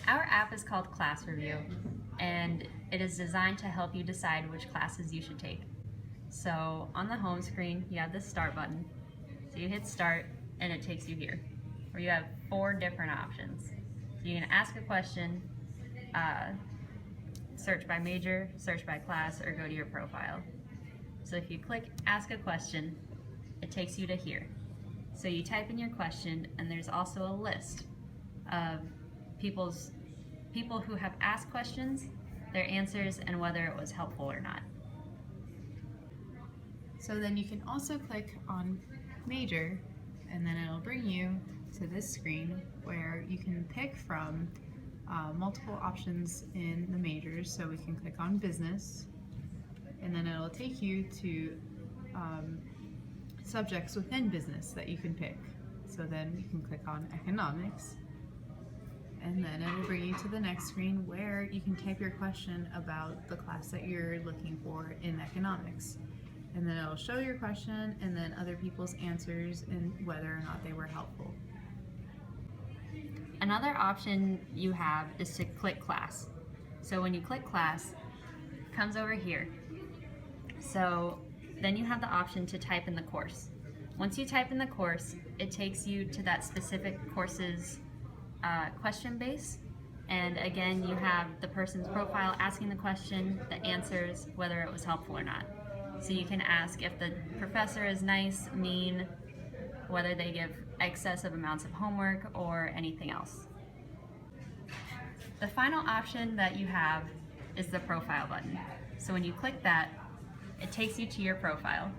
Our app is called Class Review, and it is designed to help you decide which classes you should take. So on the home screen, you have the Start button. So you hit Start, and it takes you here, where you have 4 different options. So you can ask a question, search by major, search by class, or go to your profile. So if you click Ask a Question, it takes you to here. So you type in your question, and there's also a list of people who have asked questions, their answers, and whether it was helpful or not. So then you can also click on Major, and then it'll bring you to this screen where you can pick from multiple options in the majors. So we can click on Business, and then it'll take you to subjects within business that you can pick. So then you can click on Economics, and then it'll bring you to the next screen where you can type your question about the class that you're looking for in economics. And then it'll show your question and then other people's answers and whether or not they were helpful. Another option you have is to click Class. So when you click Class, it comes over here. So then you have the option to type in the course. Once you type in the course, it takes you to that specific course's question base. And again, you have the person's profile asking the question, the answers, whether it was helpful or not. So you can ask if the professor is nice, mean, whether they give excessive amounts of homework, or anything else. The final option that you have is the profile button. So when you click that, it takes you to your profile,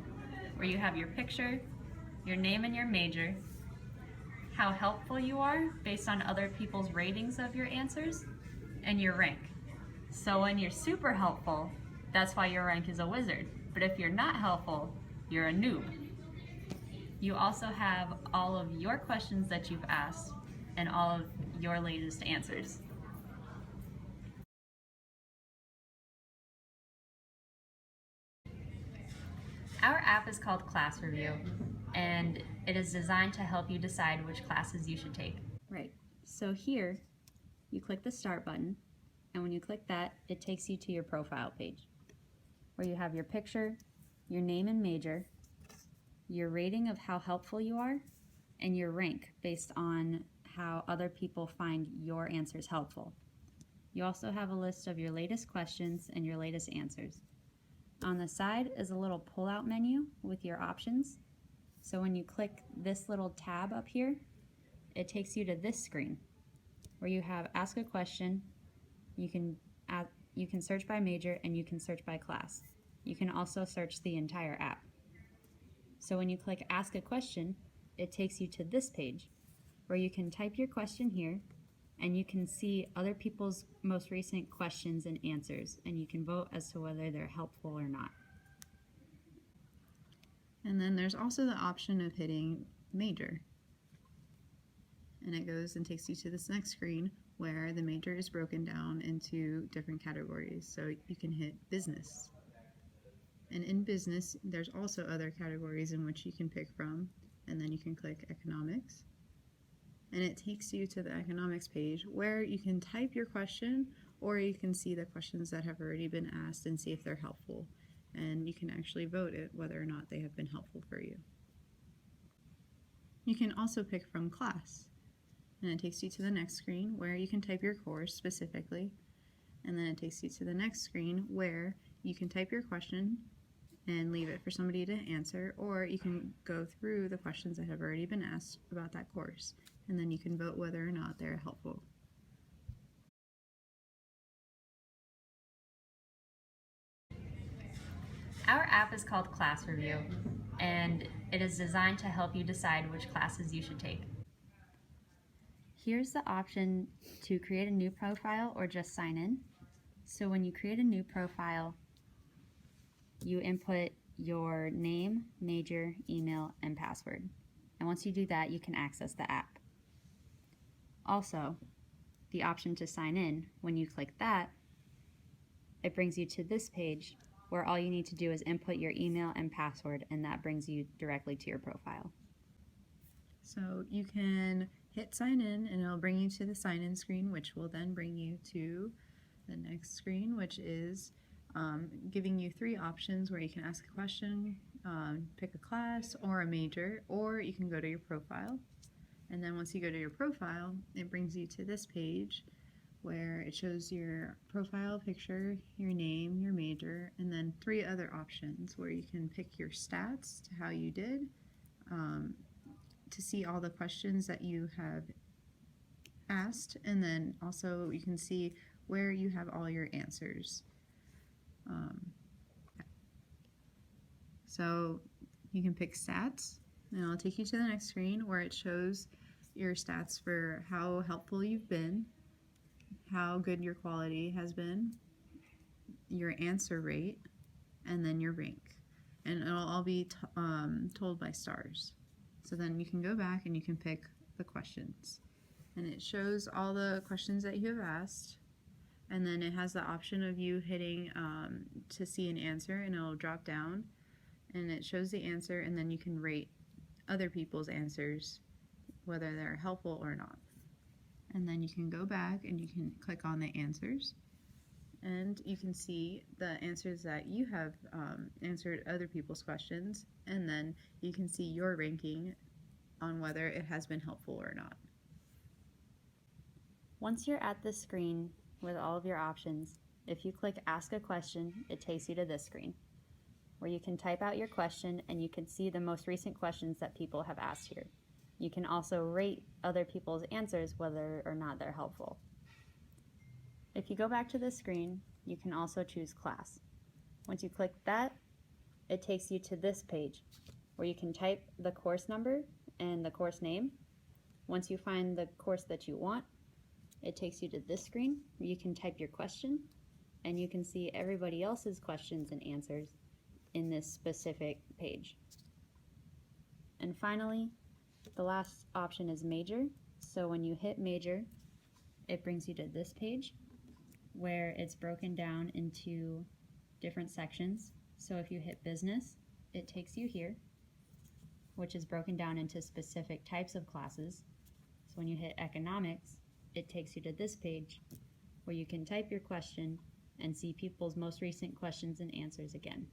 where you have your picture, your name and your major, how helpful you are based on other people's ratings of your answers, and your rank. So when you're super helpful, that's why your rank is a wizard. But if you're not helpful, you're a noob. You also have all of your questions that you've asked and all of your latest answers. Our app is called Class Review, and it is designed to help you decide which classes you should take. Right, so here, you click the Start button, and when you click that, it takes you to your profile page, where you have your picture, your name and major, your rating of how helpful you are, and your rank based on how other people find your answers helpful. You also have a list of your latest questions and your latest answers. On the side is a little pull-out menu with your options. So when you click this little tab up here, it takes you to this screen where you have Ask a Question, you can search by major, and you can search by class. You can also search the entire app. So when you click Ask a Question, it takes you to this page where you can type your question here, and you can see other people's most recent questions and answers, and you can vote as to whether they're helpful or not. And then there's also the option of hitting Major. And it goes and takes you to this next screen where the major is broken down into different categories. So you can hit Business. And in Business, there's also other categories in which you can pick from, and then you can click Economics. And it takes you to the Economics page where you can type your question, or you can see the questions that have already been asked and see if they're helpful. And you can actually vote it whether or not they have been helpful for you. You can also pick from Class, and it takes you to the next screen where you can type your course specifically, and then it takes you to the next screen where you can type your question and leave it for somebody to answer, or you can go through the questions that have already been asked about that course, and then you can vote whether or not they're helpful. Our app is called Class Review, and it is designed to help you decide which classes you should take. Here's the option to create a new profile or just sign in. So when you create a new profile, you input your name, major, email, and password. And once you do that, you can access the app. Also, the option to sign in, when you click that, it brings you to this page where all you need to do is input your email and password, and that brings you directly to your profile. So you can hit sign in and it'll bring you to the sign in screen, which will then bring you to the next screen, which is giving you 3 options where you can ask a question, pick a class or a major, or you can go to your profile. And then once you go to your profile, it brings you to this page where it shows your profile picture, your name, your major, and then 3 other options where you can pick your stats to how you did, to see all the questions that you have asked, and then also you can see where you have all your answers. So you can pick stats, and it'll take you to the next screen where it shows your stats for how helpful you've been, how good your quality has been, your answer rate, and then your rank. And it'll all be told by stars. So then you can go back and you can pick the questions. And it shows all the questions that you have asked. And then it has the option of you hitting to see an answer, and it'll drop down. And it shows the answer, and then you can rate other people's answers, whether they're helpful or not. And then you can go back and you can click on the answers, and you can see the answers that you have answered other people's questions, and then you can see your ranking on whether it has been helpful or not. Once you're at this screen with all of your options, if you click Ask a Question, it takes you to this screen where you can type out your question and you can see the most recent questions that people have asked here. You can also rate other people's answers whether or not they're helpful. If you go back to this screen, you can also choose class. Once you click that, it takes you to this page where you can type the course number and the course name. Once you find the course that you want, it takes you to this screen where you can type your question, and you can see everybody else's questions and answers in this specific page. And finally, the last option is major. So when you hit major, it brings you to this page where it's broken down into different sections. So if you hit business, it takes you here, which is broken down into specific types of classes. So when you hit economics, it takes you to this page where you can type your question and see people's most recent questions and answers again.